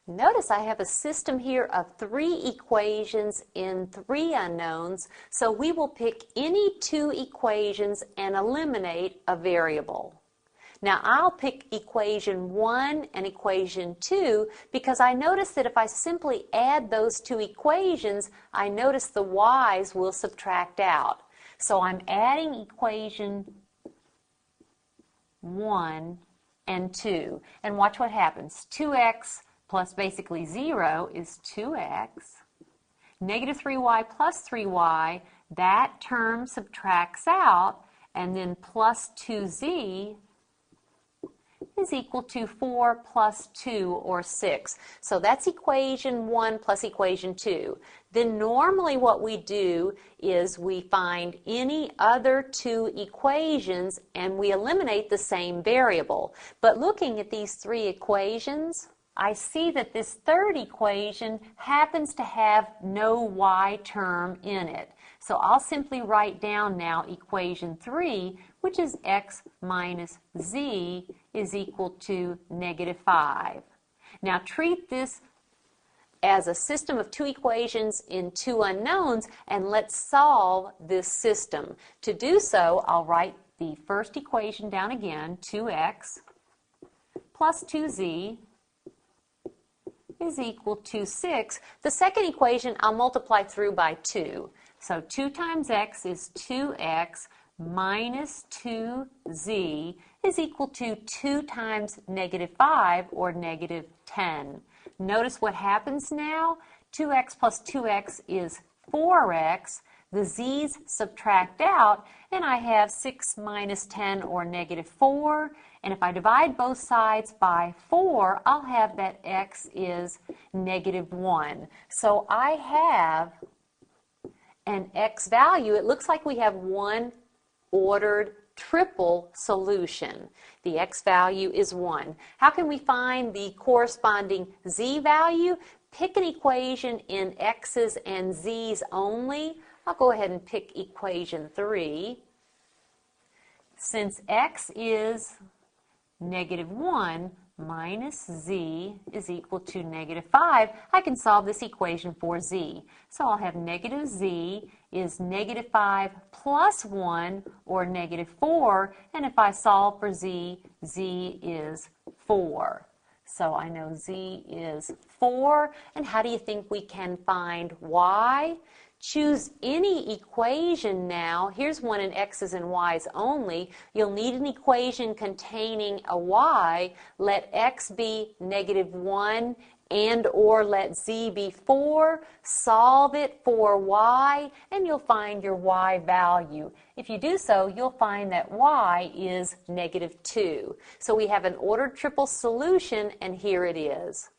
Notice I have a system here of 3 equations in 3 unknowns, so we will pick any 2 equations and eliminate a variable. Now I'll pick equation 1 and equation 2 because I notice that if I simply add those 2 equations, I notice the y's will subtract out. So I'm adding equation 1 and 2. And watch what happens. 2x plus basically 0 is 2x. Negative 3y plus 3y, that term subtracts out, and then plus 2z is equal to 4 plus 2, or 6. So that's equation 1 plus equation 2. Then normally what we do is we find any other 2 equations and we eliminate the same variable. But looking at these 3 equations, I see that this third equation happens to have no y term in it. So I'll simply write down now equation 3, which is x minus z is equal to negative 5. Now treat this as a system of 2 equations in 2 unknowns, and let's solve this system. To do so, I'll write the first equation down again, 2x plus 2z is equal to 6. The second equation I'll multiply through by 2. So 2 times x is 2x minus 2z is equal to 2 times negative 5, or negative 10. Notice what happens now. 2x plus 2x is 4x. The z's subtract out, and I have 6 minus 10, or negative 4. And if I divide both sides by 4, I'll have that x is negative 1. So I have an x value. It looks like we have one ordered triple solution. The x value is 1. How can we find the corresponding z value? Pick an equation in x's and z's only. I'll go ahead and pick equation 3. Since x is negative 1 minus z is equal to negative 5, I can solve this equation for z. So I'll have negative z is negative 5 plus 1, or negative 4, and if I solve for z, z is 4. So I know z is 4, and how do you think we can find y? Choose any equation now. Here's one in x's and y's only. You'll need an equation containing a y. Let x be negative 1 and or let z be 4. Solve it for y and you'll find your y value. If you do so, you'll find that y is negative 2. So we have an ordered triple solution, and here it is.